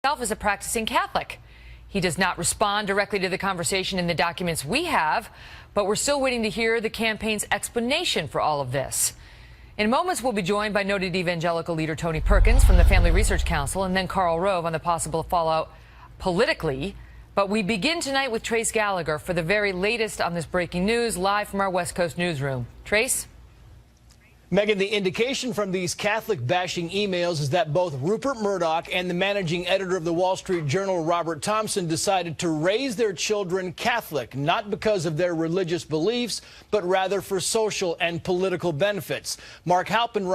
himself is a practicing Catholic. He does not respond directly to the conversation in the documents we have, but we're still waiting to hear the campaign's explanation for all of this. In moments, we'll be joined by noted evangelical leader Tony Perkins from the Family Research Council and then Karl Rove on the possible fallout politically. But we begin tonight with Trace Gallagher for the very latest on this breaking news, live from our West Coast newsroom. Trace? Megyn, the indication from these Catholic-bashing emails is that both Rupert Murdoch and the managing editor of the Wall Street Journal, Robert Thompson, decided to raise their children Catholic, not because of their religious beliefs, but rather for social and political benefits. Robert Halpin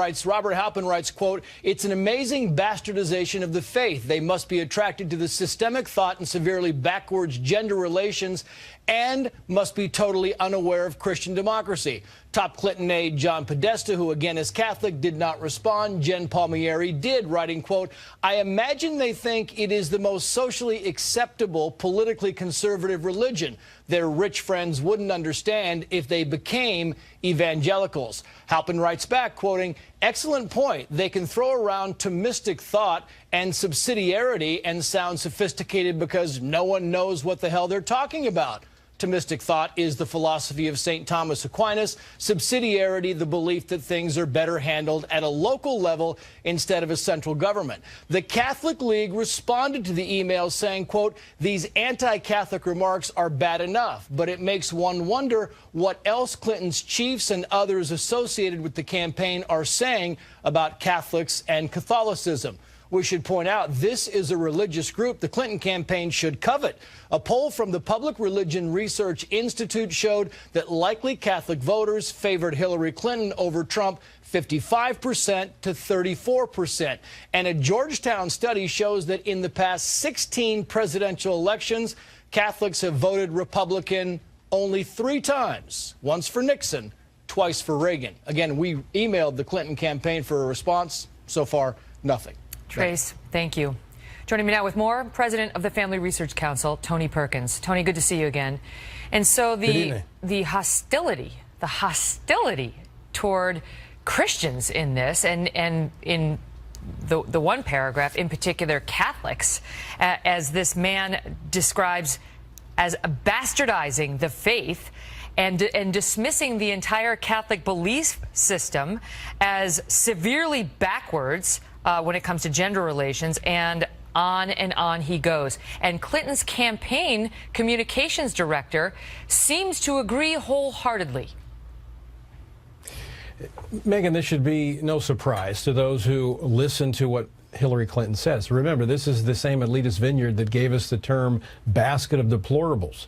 writes, quote, "It's an amazing bastardization of the faith. They must be attracted to the systemic thought and severely backwards gender relations and must be totally unaware of Christian democracy." Top Clinton aide John Podesta, who again is Catholic, did not respond. Jen Palmieri did, writing, quote, "I imagine they think it is the most socially acceptable, politically conservative religion. Their rich friends wouldn't understand if they became evangelicals." Halpin writes back, quoting, "Excellent point. They can throw around Thomistic thought and subsidiarity and sound sophisticated because no one knows what the hell they're talking about. Thomistic thought is the philosophy of St. Thomas Aquinas. Subsidiarity, the belief that things are better handled at a local level instead of a central government." The Catholic League responded to the email saying, quote, "These anti-Catholic remarks are bad enough, but it makes one wonder what else Clinton's chiefs and others associated with the campaign are saying about Catholics and Catholicism." We should point out this is a religious group the Clinton campaign should covet. A poll from the Public Religion Research Institute showed that likely Catholic voters favored Hillary Clinton over Trump 55% to 34%. And a Georgetown study shows that in the past 16 presidential elections, Catholics have voted Republican only 3 times, once for Nixon, twice for Reagan. Again, we emailed the Clinton campaign for a response. So far, nothing. Trace, thank you. Joining me now with more, President of the Family Research Council, Tony Perkins. Tony, good to see you again. And so the hostility toward Christians in this, and in the one paragraph, in particular Catholics, as this man describes as bastardizing the faith and dismissing the entire Catholic belief system as severely backwards when it comes to gender relations, and on he goes. And Clinton's campaign communications director seems to agree wholeheartedly. Megyn, this should be no surprise to those who listen to what Hillary Clinton says. Remember, this is the same elitist vineyard that gave us the term basket of deplorables,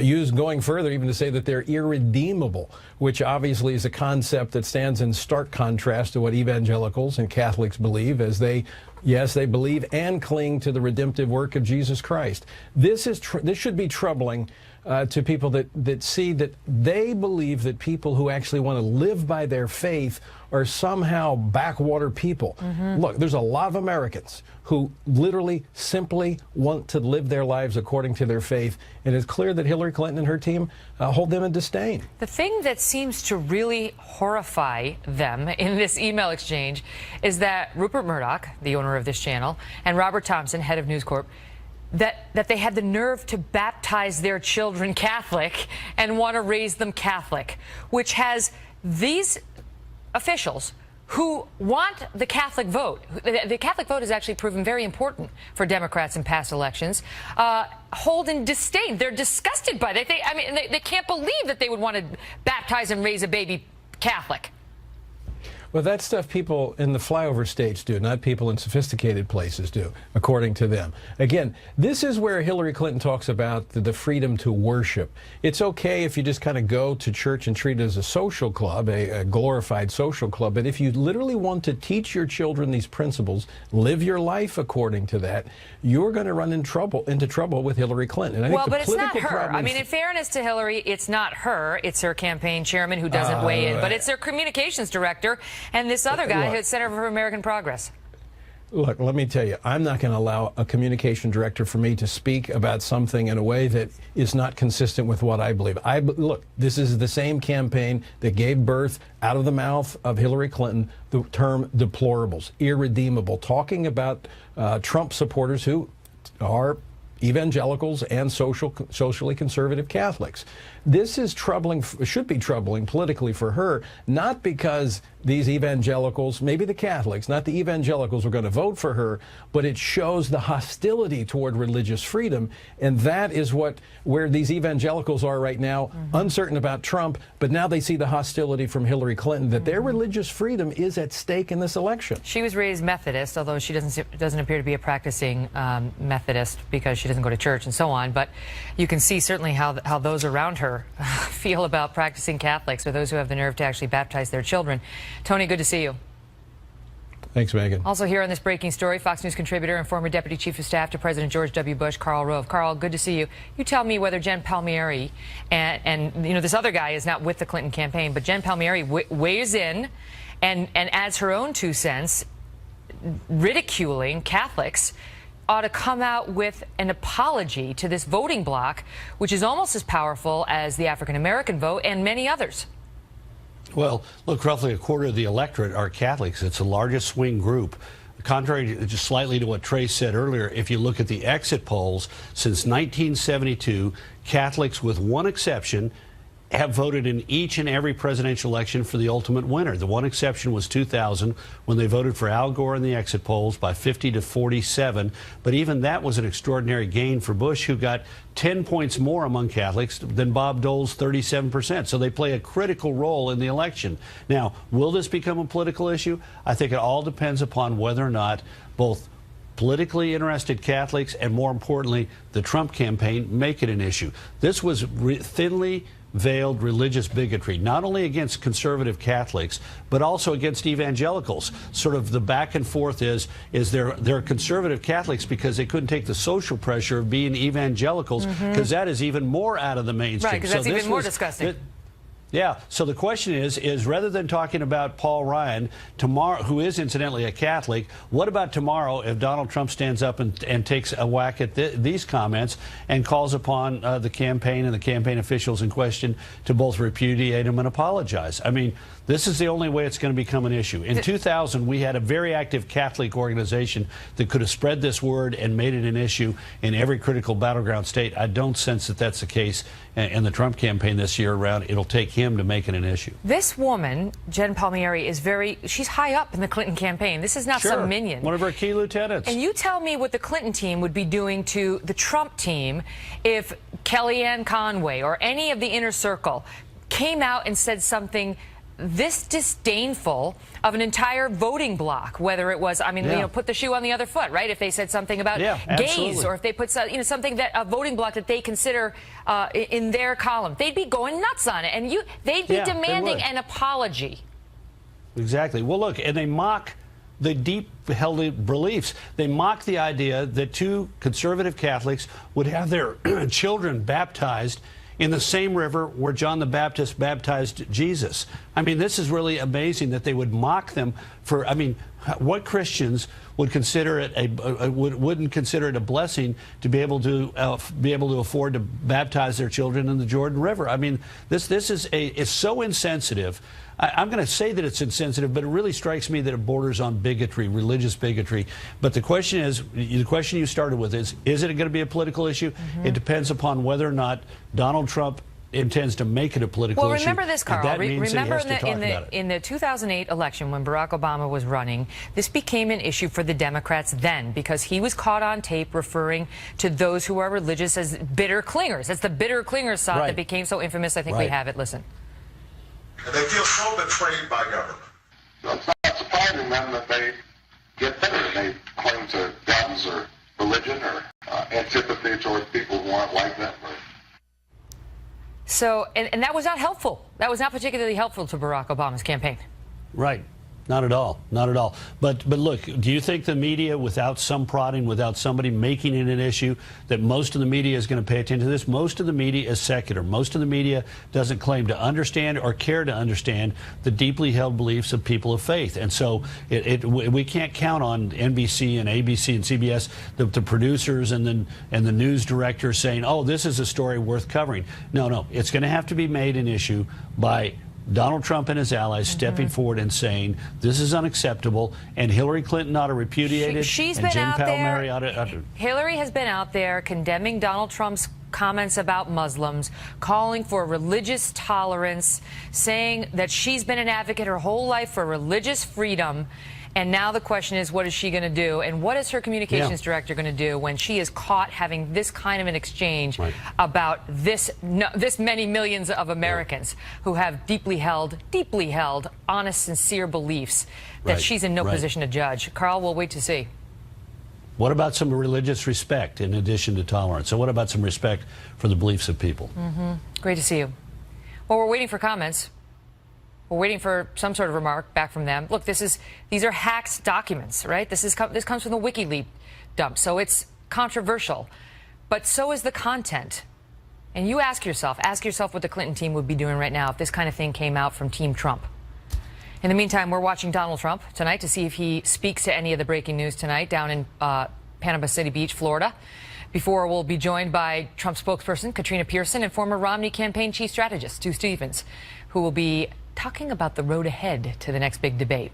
used going further even to say that they're irredeemable, which obviously is a concept that stands in stark contrast to what evangelicals and Catholics believe, as they believe and cling to the redemptive work of Jesus Christ. This should be troubling to people that see that they believe that people who actually want to live by their faith are somehow backwater people. Look, there's a lot of Americans who literally simply want to live their lives according to their faith, and it's clear that Hillary Clinton and her team hold them in disdain. The thing that seems to really horrify them in this email exchange is that Rupert Murdoch, the owner of this channel, and Robert Thompson, head of News Corp, that they had the nerve to baptize their children Catholic and want to raise them Catholic, which has these officials who want the Catholic vote. The Catholic vote has actually proven very important for Democrats in past elections. Hold in disdain. They're disgusted by it. They can't believe that they would want to baptize and raise a baby Catholic. Well, that's stuff people in the flyover states do, not people in sophisticated places do, according to them. Again, this is where Hillary Clinton talks about the freedom to worship. It's okay if you just kind of go to church and treat it as a social club, a glorified social club, but if you literally want to teach your children these principles, live your life according to that, you're going to run into trouble with Hillary Clinton. And I think but it's not her. I mean, in fairness to Hillary, it's not her. It's her campaign chairman who doesn't weigh in, but it's their communications director and this other guy who's Center for American Progress. Look, let me tell you, I'm not going to allow a communication director for me to speak about something in a way that is not consistent with what I believe. Look, this is the same campaign that gave birth out of the mouth of Hillary Clinton the term deplorables, irredeemable, talking about Trump supporters who are evangelicals and socially conservative Catholics. This is troubling, should be troubling politically for her, not because these evangelicals, maybe the Catholics, not the evangelicals, are going to vote for her, but it shows the hostility toward religious freedom, and that is where these evangelicals are right now, uncertain about Trump, but now they see the hostility from Hillary Clinton, that their religious freedom is at stake in this election. She was raised Methodist, although she doesn't appear to be a practicing Methodist because she doesn't go to church and so on, but you can see certainly how those around her feel about practicing Catholics, or those who have the nerve to actually baptize their children. Tony, good to see you. Thanks, Megyn. Also here on this breaking story, Fox News contributor and former Deputy Chief of Staff to President George W. Bush, Karl Rove. Karl, good to see you. You tell me whether Jen Palmieri and you know, this other guy is not with the Clinton campaign, but Jen Palmieri weighs in and adds her own 2 cents, ridiculing Catholics, ought to come out with an apology to this voting bloc, which is almost as powerful as the African-American vote and many others. Well, look, roughly a quarter of the electorate are Catholics. It's the largest swing group. Contrary to, just slightly to what Trey said earlier, if you look at the exit polls, since 1972, Catholics, with one exception, have voted in each and every presidential election for the ultimate winner. The one exception was 2000, when they voted for Al Gore in the exit polls by 50 to 47. But even that was an extraordinary gain for Bush, who got 10 points more among Catholics than Bob Dole's 37%. So they play a critical role in the election. Now, will this become a political issue? I think it all depends upon whether or not both politically interested Catholics and, more importantly, the Trump campaign make it an issue. This was thinly veiled religious bigotry, not only against conservative Catholics, but also against evangelicals. Sort of the back and forth is they're conservative Catholics because they couldn't take the social pressure of being evangelicals, because that is even more out of the mainstream. Right, because that's even more disgusting. Yeah, so the question is rather than talking about Paul Ryan tomorrow, who is incidentally a Catholic, what about tomorrow if Donald Trump stands up and takes a whack at these comments and calls upon the campaign and the campaign officials in question to both repudiate them and apologize? I mean, this is the only way it's going to become an issue. In 2000, we had a very active Catholic organization that could have spread this word and made it an issue in every critical battleground state. I don't sense that that's the case in the Trump campaign this year around. It'll take him to make it an issue. This woman, Jen Palmieri, she's high up in the Clinton campaign. This is not some minion. One of her key lieutenants. And you tell me what the Clinton team would be doing to the Trump team if Kellyanne Conway or any of the inner circle came out and said something this disdainful of an entire voting bloc, whether it was, I mean, you know, put the shoe on the other foot, right? If they said something about gays, or if they put, you know, something that a voting bloc that they consider in their column, they'd be going nuts on it, and they'd be demanding an apology. Exactly. Well, look, and they mock the deep-held beliefs. They mock the idea that two conservative Catholics would have their children baptized in the same river where John the Baptist baptized Jesus. I mean, this is really amazing that they would mock them for, I mean, what Christians would consider it wouldn't consider it a blessing to be able to afford to baptize their children in the Jordan River. I mean, this is it's so insensitive. I'm going to say that it's insensitive, but it really strikes me that it borders on bigotry, religious bigotry. But the question is, the question you started with is it going to be a political issue? It depends upon whether or not Donald Trump intends to make it a political issue. Well, remember this, Carl. Remember in the 2008 election when Barack Obama was running, this became an issue for the Democrats then because he was caught on tape referring to those who are religious as bitter clingers. That's the bitter clingers song that became so infamous. I think we have it. Listen. And they feel so betrayed by government. So it's not surprising then that they get bitter and they claim to downs or religion or antipathy towards people who aren't like them. So, and that was not helpful. That was not particularly helpful to Barack Obama's campaign. Right. Not at all. Not at all. But look, do you think the media, without some prodding, without somebody making it an issue, that most of the media is going to pay attention to this? Most of the media is secular. Most of the media doesn't claim to understand or care to understand the deeply held beliefs of people of faith. And so we can't count on NBC and ABC and CBS, the producers and the news directors saying, oh, this is a story worth covering. No, it's going to have to be made an issue by Donald Trump and his allies stepping forward and saying this is unacceptable, and Hillary Clinton ought to repudiate it. She's and been Jen out Palmieri there. ought to. Hillary has been out there condemning Donald Trump's comments about Muslims, calling for religious tolerance, saying that she's been an advocate her whole life for religious freedom. And now the question is, what is she going to do? And what is her communications director going to do when she is caught having this kind of an exchange about this many millions of Americans who have deeply held, honest, sincere beliefs that she's in no position to judge? Carl, we'll wait to see. What about some religious respect in addition to tolerance? So what about some respect for the beliefs of people? Great to see you. Well, we're waiting for comments. We're waiting for some sort of remark back from them. Look, these are hacked documents, right? This comes from the WikiLeaks dump, so it's controversial. But so is the content. And you ask yourself what the Clinton team would be doing right now if this kind of thing came out from Team Trump. In the meantime, we're watching Donald Trump tonight to see if he speaks to any of the breaking news tonight down in Panama City Beach, Florida. Before we'll be joined by Trump spokesperson Katrina Pearson and former Romney campaign chief strategist Stu Stevens, who will be talking about the road ahead to the next big debate.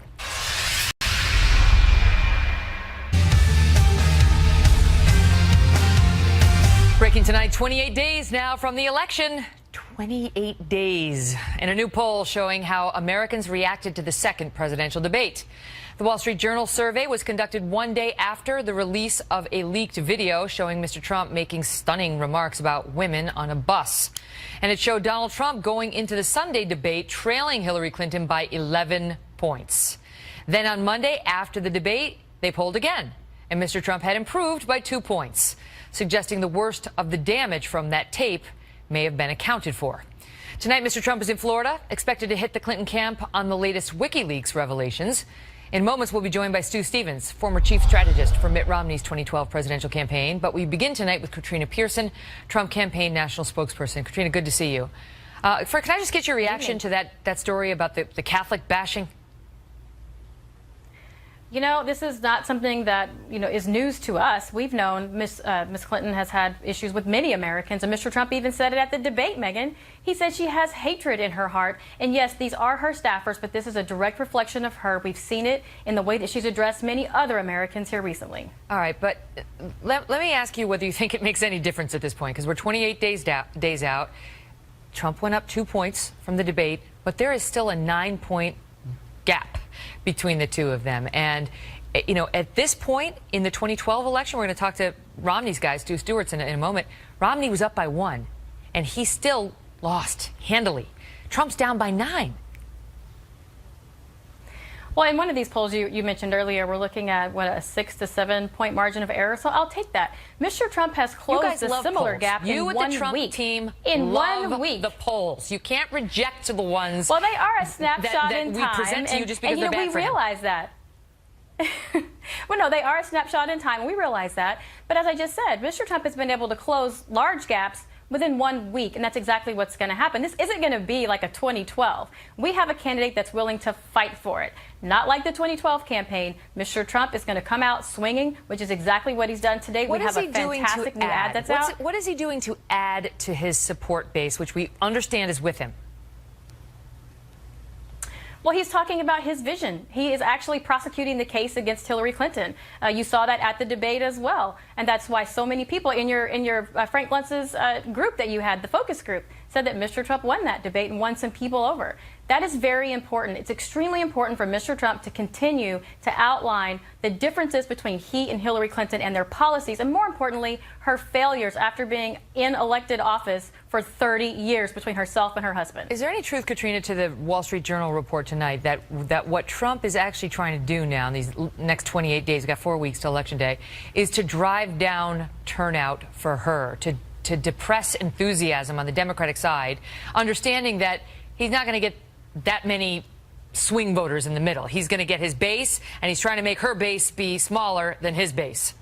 Breaking tonight, 28 days now from the election. 28 days. And a new poll showing how Americans reacted to the second presidential debate. The Wall Street Journal survey was conducted one day after the release of a leaked video showing Mr. Trump making stunning remarks about women on a bus. And it showed Donald Trump going into the Sunday debate trailing Hillary Clinton by 11 points. Then on Monday, after the debate, they polled again, and Mr. Trump had improved by 2 points, suggesting the worst of the damage from that tape may have been accounted for. Tonight, Mr. Trump is in Florida, expected to hit the Clinton camp on the latest WikiLeaks revelations. In moments, we'll be joined by Stu Stevens, former chief strategist for Mitt Romney's 2012 presidential campaign. But we begin tonight with Katrina Pearson, Trump campaign national spokesperson. Katrina, good to see you. Can I just get your reaction to that story about the Catholic bashing? You know, this is not something that, is news to us. We've known Miss Clinton has had issues with many Americans, and Mr. Trump even said it at the debate, Megyn. He said she has hatred in her heart. And yes, these are her staffers, but this is a direct reflection of her. We've seen it in the way that she's addressed many other Americans here recently. All right, but let me ask you whether you think it makes any difference at this point, because we're 28 days out. Trump went up 2 points from the debate, but there is still a 9-point gap between the two of them. And, at this point in the 2012 election, we're going to talk to Romney's guy, Stu Stewart's in a moment. Romney was up by 1, and he still lost handily. Trump's down by 9. Well, in one of these polls you mentioned earlier, we're looking at, a 6 to 7 point margin of error. So I'll take that. Mr. Trump has closed a similar polls. gap you in 1 week. You with the Trump team in love 1 week. The polls. You can't reject the ones. Well, they are a snapshot that in we time. present to you just because and they're bad we for him. realize that. Well, no, they are a snapshot in time. We realize that. But as I just said, Mr. Trump has been able to close large gaps within 1 week, and that's exactly what's going to happen. This isn't going to be like a 2012. We have a candidate that's willing to fight for it. Not like the 2012 campaign. Mr. Trump is going to come out swinging, which is exactly what he's done today. We have a fantastic new ad that's out. What is he doing to add to his support base, which we understand is with him? Well, he's talking about his vision. He is actually prosecuting the case against Hillary Clinton. You saw that at the debate as well. And that's why so many people in your Frank Luntz's group that you had, the focus group, said that Mr. Trump won that debate and won some people over. That is very important. It's extremely important for Mr. Trump to continue to outline the differences between he and Hillary Clinton and their policies, and more importantly, her failures after being in elected office for 30 years between herself and her husband. Is there any truth, Katrina, to the Wall Street Journal report tonight that what Trump is actually trying to do now in these next 28 days, we've got 4 weeks to Election Day, is to drive down turnout for her, to depress enthusiasm on the Democratic side, understanding that he's not going to get that many swing voters in the middle. He's going to get his base, and he's trying to make her base be smaller than his base.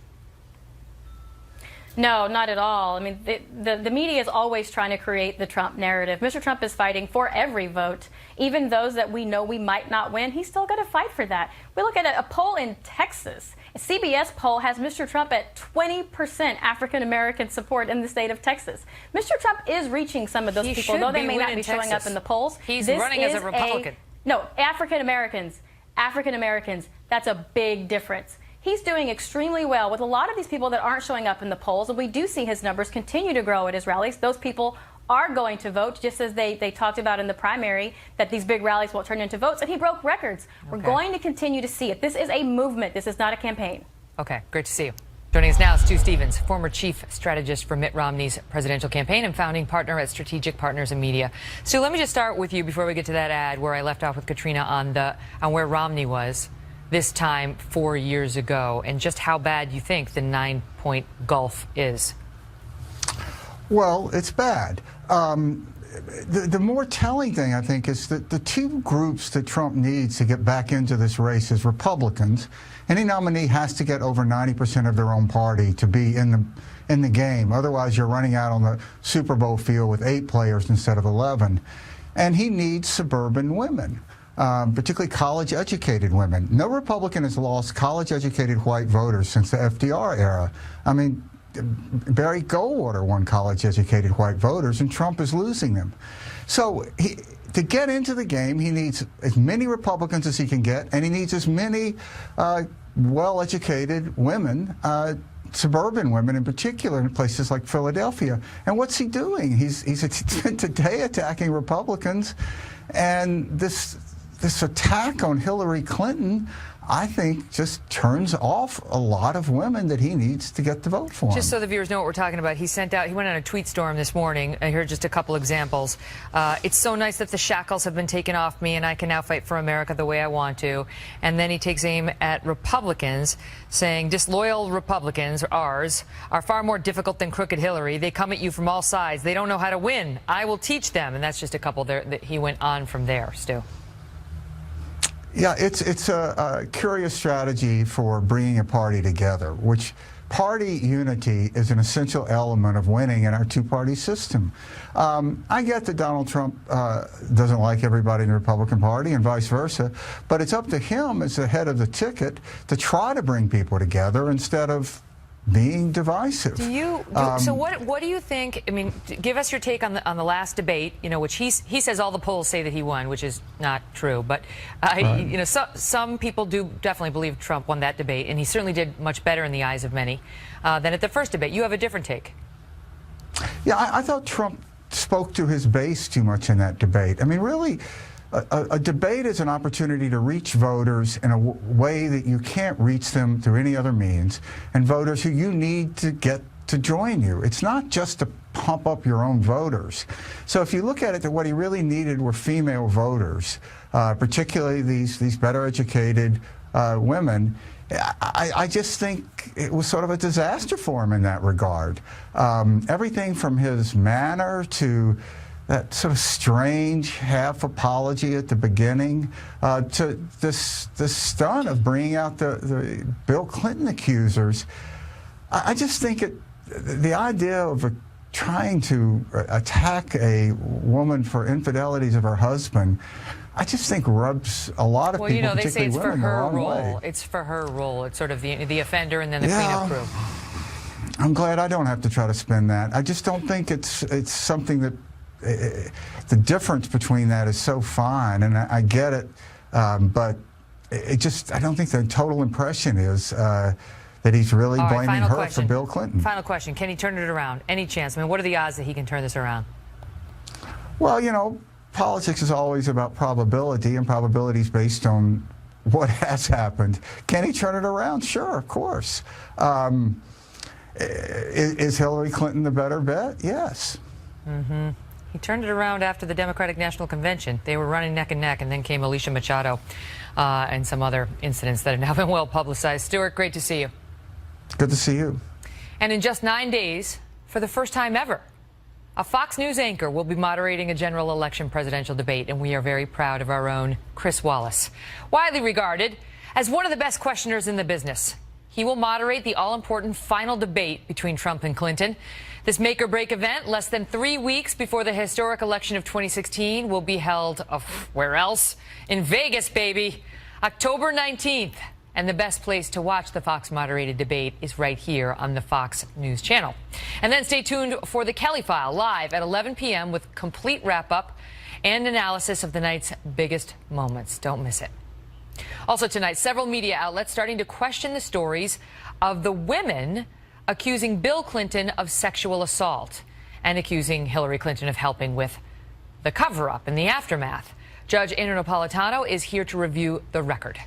No, not at all. I mean, the media is always trying to create the Trump narrative. Mr. Trump is fighting for every vote, even those that we know we might not win. He's still going to fight for that. We look at a poll in Texas, CBS poll has Mr. Trump at 20% African American support in the state of Texas. Mr. Trump is reaching some of those people, though they may not be showing up in the polls. He's running as a Republican. No, African Americans. That's a big difference. He's doing extremely well with a lot of these people that aren't showing up in the polls, and we do see his numbers continue to grow at his rallies. Those people are going to vote, just as they talked about in the primary, that these big rallies will turn into votes, and he broke records. We're going to continue to see it. This is a movement. This is not a campaign. Okay, great to see you. Joining us now is Stu Stevens, former chief strategist for Mitt Romney's presidential campaign and founding partner at Strategic Partners in Media. Stu, let me just start with you before we get to that ad where I left off with Katrina on where Romney was this time 4 years ago, and just how bad you think the 9-point gulf is. Well, it's bad. The more telling thing, I think, is that the two groups that Trump needs to get back into this race is Republicans. Any nominee has to get over 90% of their own party to be in the game. Otherwise, you're running out on the Super Bowl field with 8 players instead of 11. And he needs suburban women. Particularly college-educated women. No Republican has lost college-educated white voters since the FDR era. I mean, Barry Goldwater won college-educated white voters, and Trump is losing them. So to get into the game, he needs as many Republicans as he can get, and he needs as many well-educated women, suburban women in particular, in places like Philadelphia. And what's he doing? He's today attacking Republicans, and this attack on Hillary Clinton, I think, just turns off a lot of women that he needs to get to vote for him. Just so the viewers know what we're talking about, he went on a tweet storm this morning. I heard just a couple examples. It's so nice that the shackles have been taken off me and I can now fight for America the way I want to. And then he takes aim at Republicans, saying disloyal Republicans, ours, are far more difficult than crooked Hillary. They come at you from all sides. They don't know how to win. I will teach them. And that's just a couple there that he went on from there, Stu. Yeah, it's a curious strategy for bringing a party together, which party unity is an essential element of winning in our two-party system. I get that Donald Trump doesn't like everybody in the Republican Party and vice versa, but it's up to him as the head of the ticket to try to bring people together instead of being divisive. So what do you think? I mean, give us your take on the last debate. You know, which he says all the polls say that he won, which is not true. But you know, some people do definitely believe Trump won that debate, and he certainly did much better in the eyes of many than at the first debate. You have a different take. Yeah, I thought Trump spoke to his base too much in that debate. I mean, really. A debate is an opportunity to reach voters in a way that you can't reach them through any other means, and voters who you need to get to join you. It's not just to pump up your own voters. So if you look at it, that what he really needed were female voters, particularly these better educated women. I just think it was sort of a disaster for him in that regard. Everything from his manner to that sort of strange half apology at the beginning, to this stunt of bringing out the Bill Clinton accusers. I just think the idea of trying to attack a woman for infidelities of her husband, I just think rubs a lot of people, you know, they say it's for her role. Way. It's for her role. It's sort of the offender and then the cleanup crew. I'm glad I don't have to try to spin that. I just don't think it's something that. The difference between that is so fine, and I get it, but I don't think the total impression is that he's really blaming her for Bill Clinton. Final question. Can he turn it around? Any chance? I mean, what are the odds that he can turn this around? Well, you know, politics is always about probability, and probability is based on what has happened. Can he turn it around? Sure, of course. Is Hillary Clinton the better bet? Yes. Mm-hmm. He turned it around after the Democratic National Convention. They were running neck and neck, and then came Alicia Machado and some other incidents that have now been well publicized. Stuart, great to see you. Good to see you. And in just 9 days, for the first time ever, a Fox News anchor will be moderating a general election presidential debate, and we are very proud of our own Chris Wallace. Widely regarded as one of the best questioners in the business, he will moderate the all-important final debate between Trump and Clinton. This make-or-break event, less than 3 weeks before the historic election of 2016, will be held, where else? In Vegas, baby. October 19th. And the best place to watch the Fox moderated debate is right here on the Fox News channel. And then stay tuned for the Kelly File live at 11 p.m. with complete wrap-up and analysis of the night's biggest moments. Don't miss it. Also tonight, several media outlets starting to question the stories of the women accusing Bill Clinton of sexual assault and accusing Hillary Clinton of helping with the cover-up and the aftermath. Judge Andrew Napolitano is here to review the record.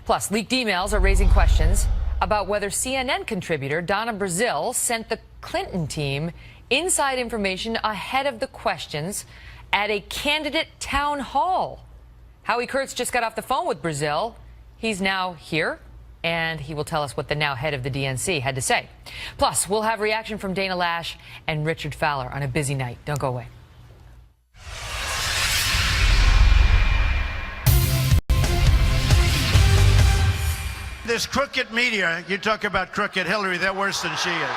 Plus, leaked emails are raising questions about whether CNN contributor Donna Brazile sent the Clinton team inside information ahead of the questions at a candidate town hall. Howie Kurtz just got off the phone with Brazile. He's now here, and he will tell us what the now head of the DNC had to say. Plus, we'll have reaction from Dana Lash and Richard Fowler on a busy night. Don't go away. This crooked media, you talk about crooked Hillary, they're worse than she is.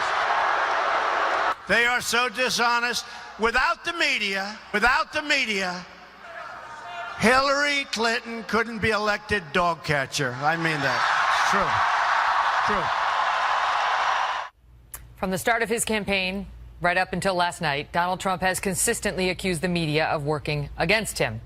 They are so dishonest. Without the media, Hillary Clinton couldn't be elected dog catcher. I mean that. True. From the start of his campaign, right up until last night, Donald Trump has consistently accused the media of working against him.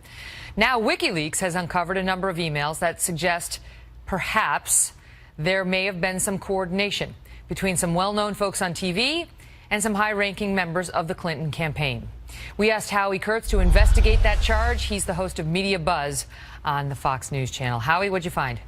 Now, WikiLeaks has uncovered a number of emails that suggest perhaps there may have been some coordination between some well-known folks on TV and some high-ranking members of the Clinton campaign. We asked Howie Kurtz to investigate that charge. He's the host of Media Buzz on the Fox News channel. Howie, what'd you find?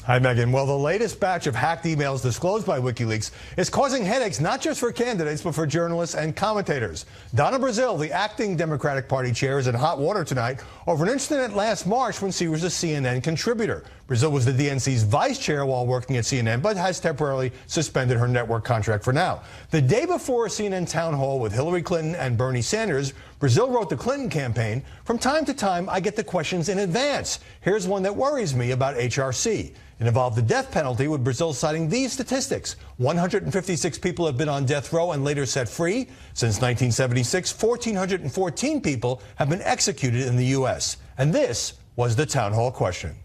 Hi, Megyn. Well, the latest batch of hacked emails disclosed by WikiLeaks is causing headaches not just for candidates, but for journalists and commentators. Donna Brazile, the acting Democratic Party chair, is in hot water tonight over an incident last March when she was a CNN contributor. Brazile was the DNC's vice chair while working at CNN, but has temporarily suspended her network contract for now. The day before a CNN town hall with Hillary Clinton and Bernie Sanders, Brazile wrote the Clinton campaign, "From time to time, I get the questions in advance. Here's one that worries me about HRC." It involved the death penalty, with Brazile citing these statistics. 156 people have been on death row and later set free. Since 1976, 1,414 people have been executed in the U.S. And this was the town hall question.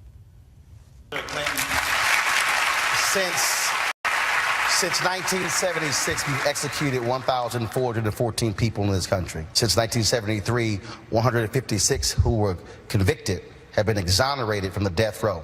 Since 1976, we've executed 1,414 people in this country. Since 1973, 156 who were convicted have been exonerated from the death row.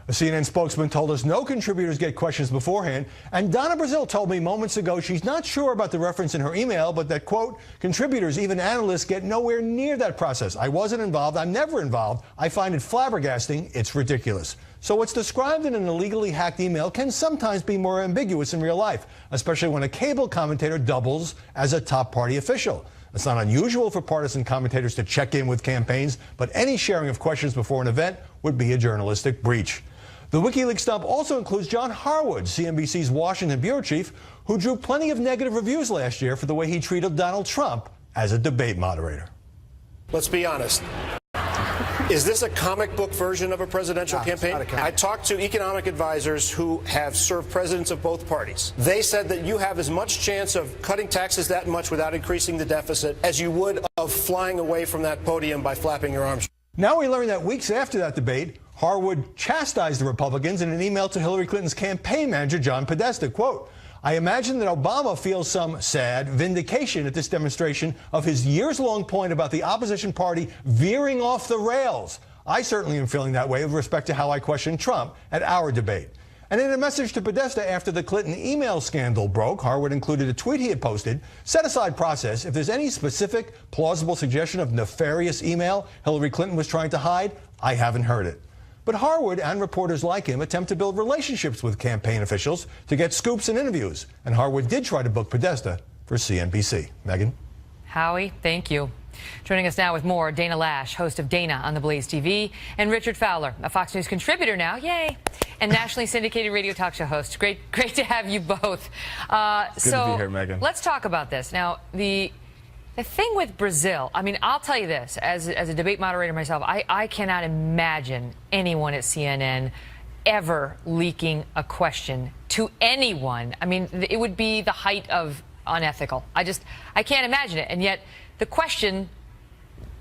A CNN spokesman told us no contributors get questions beforehand, and Donna Brazile told me moments ago she's not sure about the reference in her email, but that, quote, contributors, even analysts, get nowhere near that process. I wasn't involved. I'm never involved. I find it flabbergasting. It's ridiculous. So what's described in an illegally hacked email can sometimes be more ambiguous in real life, especially when a cable commentator doubles as a top party official. It's not unusual for partisan commentators to check in with campaigns, but any sharing of questions before an event would be a journalistic breach. The WikiLeaks dump also includes John Harwood, CNBC's Washington bureau chief, who drew plenty of negative reviews last year for the way he treated Donald Trump as a debate moderator. Let's be honest. Is this a comic book version of a presidential campaign? I talked to economic advisors who have served presidents of both parties. They said that you have as much chance of cutting taxes that much without increasing the deficit as you would of flying away from that podium by flapping your arms. Now we learn that weeks after that debate, Harwood chastised the Republicans in an email to Hillary Clinton's campaign manager, John Podesta. Quote, I imagine that Obama feels some sad vindication at this demonstration of his years-long point about the opposition party veering off the rails. I certainly am feeling that way with respect to how I questioned Trump at our debate. And in a message to Podesta after the Clinton email scandal broke, Harwood included a tweet he had posted, set aside process. If there's any specific, plausible suggestion of nefarious email Hillary Clinton was trying to hide, I haven't heard it. But Harwood and reporters like him attempt to build relationships with campaign officials to get scoops and interviews. And Harwood did try to book Podesta for CNBC. Megyn? Howie, thank you. Joining us now with more, Dana Lash, host of Dana on the Blaze TV, and Richard Fowler, a Fox News contributor now, yay, and nationally syndicated radio talk show host. Great to have you both. Good to be here, Megyn. Let's talk about this. Now, the thing with Brazile, I mean, I'll tell you this, as a debate moderator myself, I cannot imagine anyone at CNN ever leaking a question to anyone. I mean, it would be the height of unethical. I can't imagine it. And yet the question,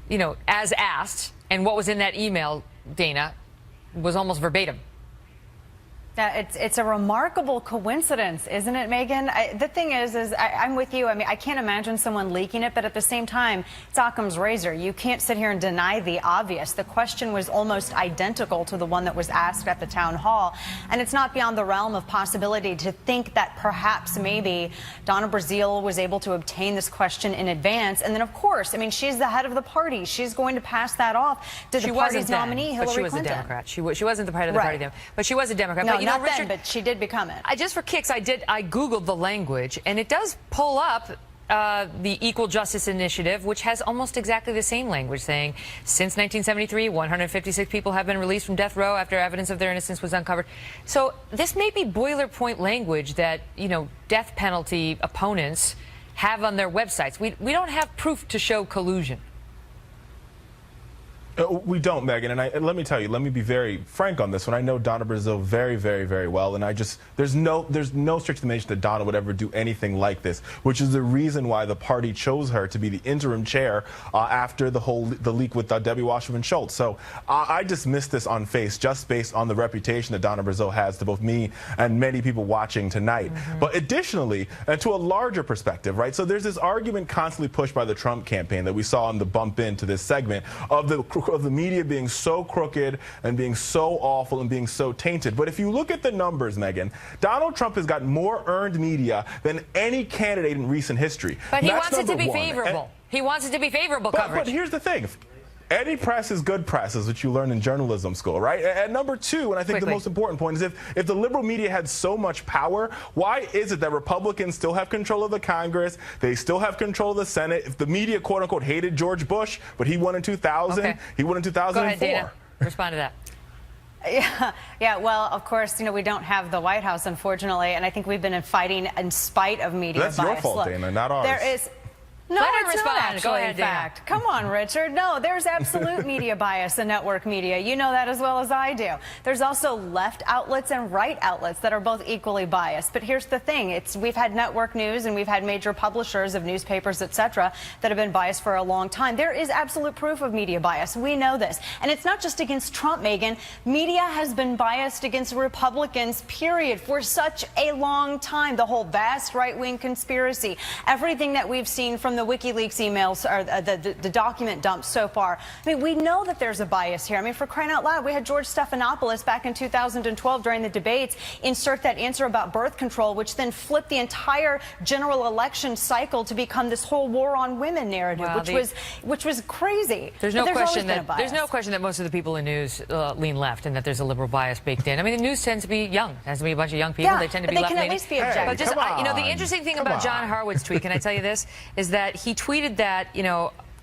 you know, as asked, and what was in that email, Dana, was almost verbatim. It's a remarkable coincidence, isn't it, Megyn? The thing is I'm with you. I mean, I can't imagine someone leaking it, but at the same time, it's Occam's razor. You can't sit here and deny the obvious. The question was almost identical to the one that was asked at the town hall, and it's not beyond the realm of possibility to think that perhaps maybe Donna Brazile was able to obtain this question in advance. And then, of course, I mean, she's the head of the party. She's going to pass that off to the party's nominee, Hillary Clinton. But she was a Democrat. She wasn't the head of the party then, but she was a Democrat. No, but, not then, but she did become it. Just for kicks, I Googled the language, and it does pull up the Equal Justice Initiative, which has almost exactly the same language, saying since 1973, 156 people have been released from death row after evidence of their innocence was uncovered. So this may be boilerplate language that, death penalty opponents have on their websites. We don't have proof to show collusion. We don't, Megyn, and let me tell you, let me be very frank on this one. I know Donna Brazile very, very, very well, and there's no stretch of the imagination that Donna would ever do anything like this, which is the reason why the party chose her to be the interim chair after the leak with Debbie Wasserman Schultz. So I dismiss this on face just based on the reputation that Donna Brazile has to both me and many people watching tonight. But additionally, and to a larger perspective, right? So there's this argument constantly pushed by the Trump campaign that we saw on the bump into this segment of the media being so crooked and being so awful and being so tainted. But if you look at the numbers, Megyn, Donald Trump has got more earned media than any candidate in recent history. But he wants it to be favorable. He wants it to be favorable coverage. But here's the thing. Any press is good press, is what you learn in journalism school, right? And number two, and I think the most important point is if the liberal media had so much power, why is it that Republicans still have control of the Congress? They still have control of the Senate. If the media, quote unquote, hated George Bush, but he won in 2000, he won in 2004. Go ahead, Dana. Respond to that. Yeah. Well, of course, we don't have the White House, unfortunately, and I think we've been fighting in spite of media bias. That's your fault, Dana, not ours. There is. No, it's not actually a fact. Come on, Richard. No, there's absolute media bias in network media. You know that as well as I do. There's also left outlets and right outlets that are both equally biased. But here's the thing. We've had network news and we've had major publishers of newspapers, etc., that have been biased for a long time. There is absolute proof of media bias. We know this. And it's not just against Trump, Megyn. Media has been biased against Republicans, period, for such a long time. The whole vast right-wing conspiracy, everything that we've seen from the WikiLeaks emails or the document dumps so far. I mean, we know that there's a bias here. I mean, for crying out loud, we had George Stephanopoulos back in 2012 during the debates insert that answer about birth control, which then flipped the entire general election cycle to become this whole war on women narrative, which was crazy. There's no question that most of the people in news lean left, and that there's a liberal bias baked in. I mean, the news tends to be young. It tends to be a bunch of young people. Yeah, they tend to be left-leaning. They can at least be objective. But just, the interesting thing about John Harwood's tweet, can I tell you this, is that he tweeted that,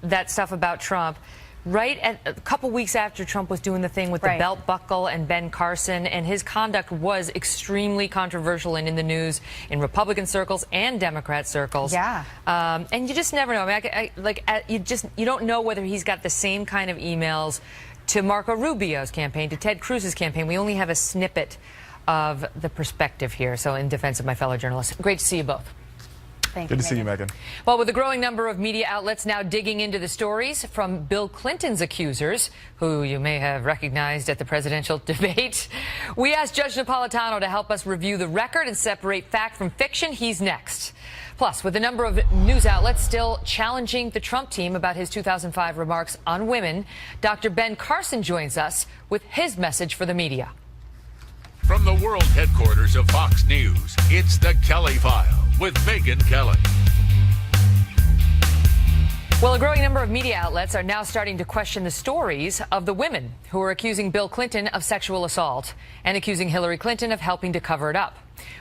that stuff about Trump right at a couple weeks after Trump was doing the thing with the belt buckle and Ben Carson, and his conduct was extremely controversial and in the news in Republican circles and Democrat circles. Yeah. And you just never know. I mean, you don't know whether he's got the same kind of emails to Marco Rubio's campaign, to Ted Cruz's campaign. We only have a snippet of the perspective here. So in defense of my fellow journalists, great to see you both. Good to see you, Megyn. Well, with a growing number of media outlets now digging into the stories from Bill Clinton's accusers, who you may have recognized at the presidential debate, we asked Judge Napolitano to help us review the record and separate fact from fiction. He's next. Plus, with a number of news outlets still challenging the Trump team about his 2005 remarks on women, Dr. Ben Carson joins us with his message for the media. From the world headquarters of Fox News, it's The Kelly File with Megyn Kelly. Well, a growing number of media outlets are now starting to question the stories of the women who are accusing Bill Clinton of sexual assault and accusing Hillary Clinton of helping to cover it up.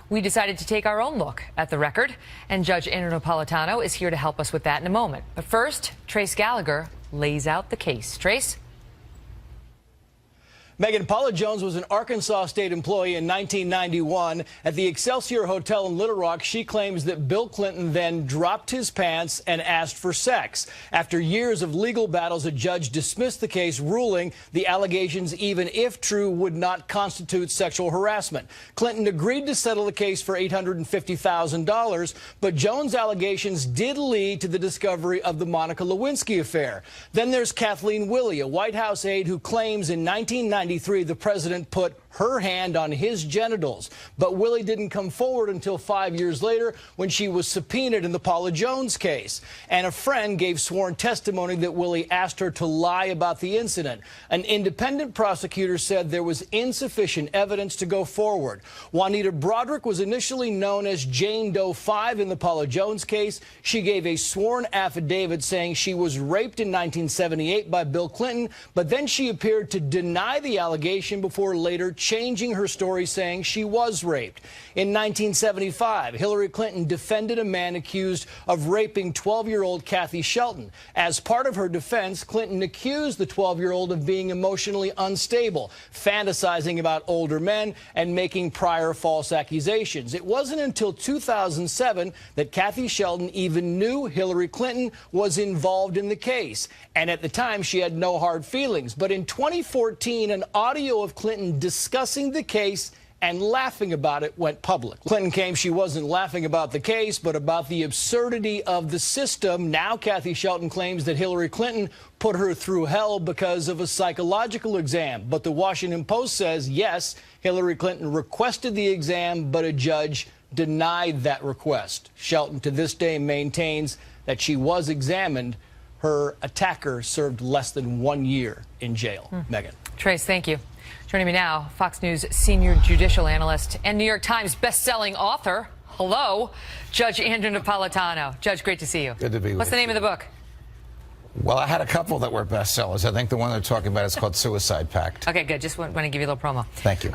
We decided to take our own look at the record, and Judge Andrew Napolitano is here to help us with that in a moment. But first, Trace Gallagher lays out the case. Trace? Megyn, Paula Jones was an Arkansas state employee in 1991. At the Excelsior Hotel in Little Rock, she claims that Bill Clinton then dropped his pants and asked for sex. After years of legal battles, a judge dismissed the case, ruling the allegations, even if true, would not constitute sexual harassment. Clinton agreed to settle the case for $850,000, but Jones' allegations did lead to the discovery of the Monica Lewinsky affair. Then there's Kathleen Willey, a White House aide who claims in 1993 the president put her hand on his genitals. But Willie didn't come forward until 5 years later when she was subpoenaed in the Paula Jones case. And a friend gave sworn testimony that Willie asked her to lie about the incident. An independent prosecutor said there was insufficient evidence to go forward. Juanita Broderick was initially known as Jane Doe 5 in the Paula Jones case. She gave a sworn affidavit saying she was raped in 1978 by Bill Clinton, but then she appeared to deny the allegation before later changing her story, saying she was raped. In 1975, Hillary Clinton defended a man accused of raping 12-year-old Kathy Shelton. As part of her defense, Clinton accused the 12-year-old of being emotionally unstable, fantasizing about older men, and making prior false accusations. It wasn't until 2007 that Kathy Shelton even knew Hillary Clinton was involved in the case. And at the time, she had no hard feelings. But in 2014, an audio of Clinton discussing the case and laughing about it went public. Clinton claimed she wasn't laughing about the case, but about the absurdity of the system. Now Kathy Shelton claims that Hillary Clinton put her through hell because of a psychological exam. But the Washington Post says, yes, Hillary Clinton requested the exam, but a judge denied that request. Shelton to this day maintains that she was examined. Her attacker served less than 1 year in jail. Megyn. Trace, thank you. Joining me now, Fox News senior judicial analyst and New York Times best-selling author, hello, Judge Andrew Napolitano. Judge, great to see you. Good to be with you. What's the name of the book? Well, I had a couple that were bestsellers. I think the one they're talking about is called Suicide Pact. Okay, good. Just want to give you a little promo. Thank you.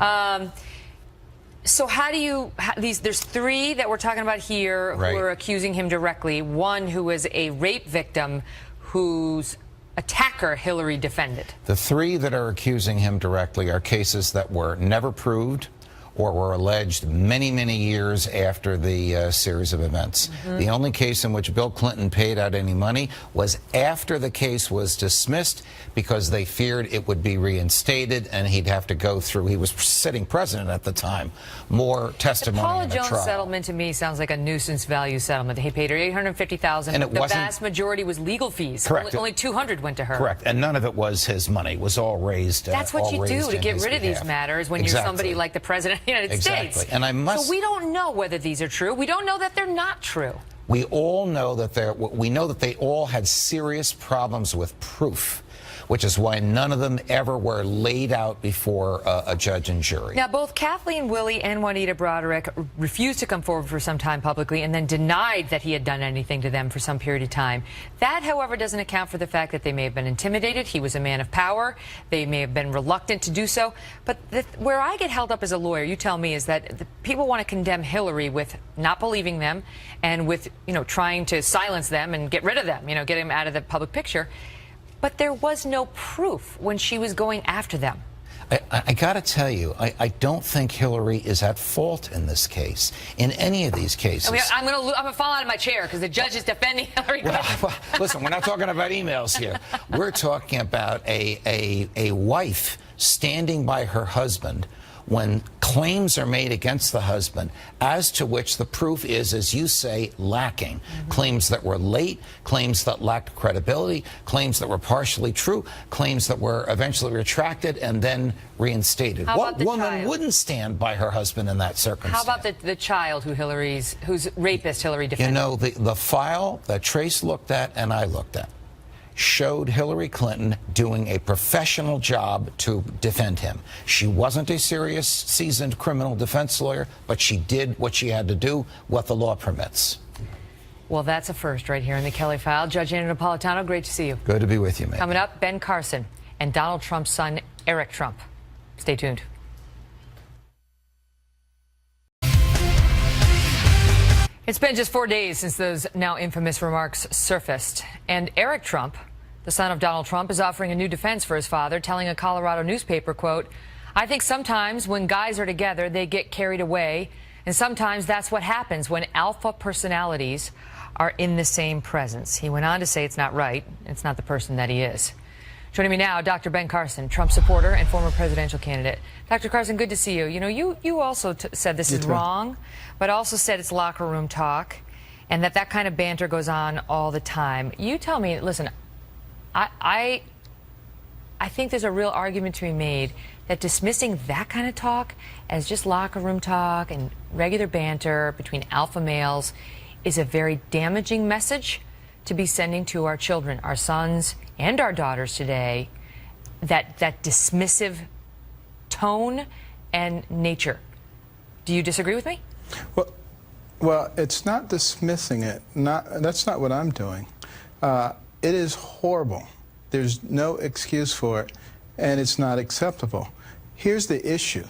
So how do you, there's three that we're talking about here who are accusing him directly. One who was a rape victim whose attacker Hillary defended. The three that are accusing him directly are cases that were never proved or were alleged many, many years after the series of events. The only case in which Bill Clinton paid out any money was after the case was dismissed because they feared it would be reinstated and he'd have to go through, he was sitting president at the time, more testimony The Paula in a Jones trial. settlement to me sounds like a nuisance value settlement. He paid her $850,000. And it the wasn't- vast majority was legal fees. Correct. Only $200 went to her. Correct. And none of it was his money. It was all raised. That's what all you do raised to in get his rid of these behalf. matters when you're Exactly. somebody like the President of the United Exactly. States. And I must. So we don't know whether these are true. We don't know that they're not true. We all know that we know that they all had serious problems with proof, which is why none of them ever were laid out before a judge and jury. Now, both Kathleen Willie and Juanita Broderick refused to come forward for some time publicly and then denied that he had done anything to them for some period of time. That, however, doesn't account for the fact that they may have been intimidated. He was a man of power. They may have been reluctant to do so. But where I get held up as a lawyer, you tell me, is that the people want to condemn Hillary with not believing them and with, trying to silence them and get rid of them, get them out of the public picture. But there was no proof when she was going after them. I got to tell you, I don't think Hillary is at fault in this case, in any of these cases. I mean, I'm going to fall out of my chair because the judge is defending Hillary Clinton. Listen, we're not talking about emails here. We're talking about a wife standing by her husband when claims are made against the husband, as to which the proof is, as you say, lacking. Claims that were late, claims that lacked credibility, claims that were partially true, claims that were eventually retracted and then reinstated. What woman wouldn't stand by her husband in that circumstance? How about the child whose rapist Hillary defended? You know, the file that Trace looked at and I looked at showed Hillary Clinton doing a professional job to defend him. She wasn't a serious, seasoned criminal defense lawyer, but she did what she had to do, what the law permits. Well, that's a first right here in the Kelly File. Judge Andrew Napolitano, great to see you. Good to be with you, man. Coming up, Ben Carson and Donald Trump's son, Eric Trump. Stay tuned. It's been just 4 days since those now infamous remarks surfaced. And Eric Trump, the son of Donald Trump, is offering a new defense for his father, telling a Colorado newspaper, quote, "I think sometimes when guys are together, they get carried away. And sometimes that's what happens when alpha personalities are in the same presence." He went on to say it's not right. It's not the person that he is. Joining me now, Dr. Ben Carson, Trump supporter and former presidential candidate. Dr. Carson, good to see you. You also said this is wrong, but also said it's locker room talk and that kind of banter goes on all the time. You tell me, listen, I I think there's a real argument to be made that dismissing that kind of talk as just locker room talk and regular banter between alpha males is a very damaging message to be sending to our children, our sons and our daughters today, that dismissive tone and nature. Do you disagree with me? Well, it's not dismissing it. That's not what I'm doing. It is horrible. There's no excuse for it, and it's not acceptable. Here's the issue.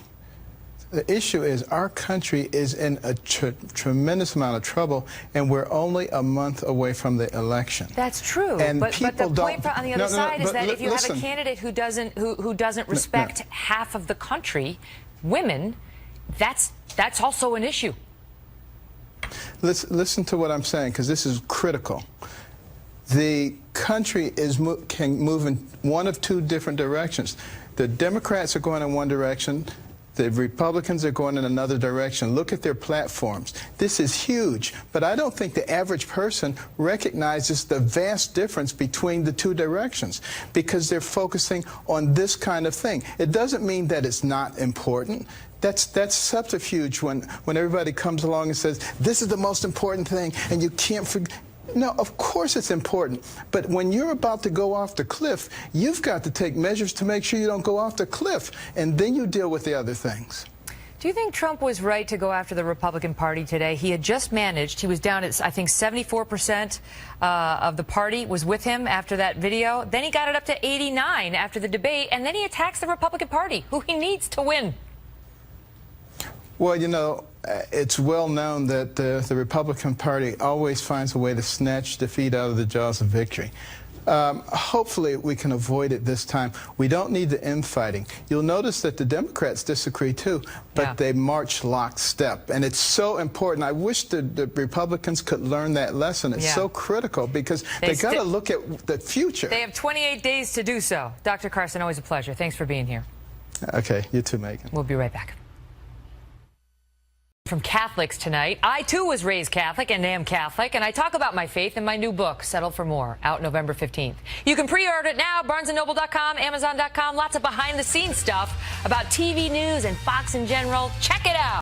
The issue is our country is in a tremendous amount of trouble, and we're only a month away from the election. That's true. And but the people point on the other side is that if you listen, have a candidate who doesn't respect half of the country, women, that's also an issue. Listen to what I'm saying, because this is critical. The country can move in one of two different directions. The Democrats are going in one direction. The Republicans are going in another direction. Look at their platforms. This is huge, but I don't think the average person recognizes the vast difference between the two directions because they're focusing on this kind of thing. It doesn't mean that it's not important. That's subterfuge when everybody comes along and says, this is the most important thing, and you can't forget. No, of course it's important. But when you're about to go off the cliff, you've got to take measures to make sure you don't go off the cliff, and then you deal with the other things. Do you think Trump was right to go after the Republican Party today? He had just managed, he was down at, I think, 74% of the party was with him after that video. Then he got it up to 89 after the debate, and then he attacks the Republican Party, who he needs to win. Well, you know, it's well known that the Republican Party always finds a way to snatch defeat out of the jaws of victory. Hopefully we can avoid it this time. We don't need the infighting. You'll notice that the Democrats disagree too, but they march lockstep. And it's so important. I wish the Republicans could learn that lesson. It's so critical because they got to look at the future. They have 28 days to do so. Dr. Carson, always a pleasure. Thanks for being here. Okay, you too, Megyn. We'll be right back. From Catholics tonight. I, too, was raised Catholic and am Catholic, and I talk about my faith in my new book, Settle for More, out November 15th. You can pre-order it now, BarnesandNoble.com, Amazon.com, lots of behind-the-scenes stuff about TV news and Fox in general. Check it out.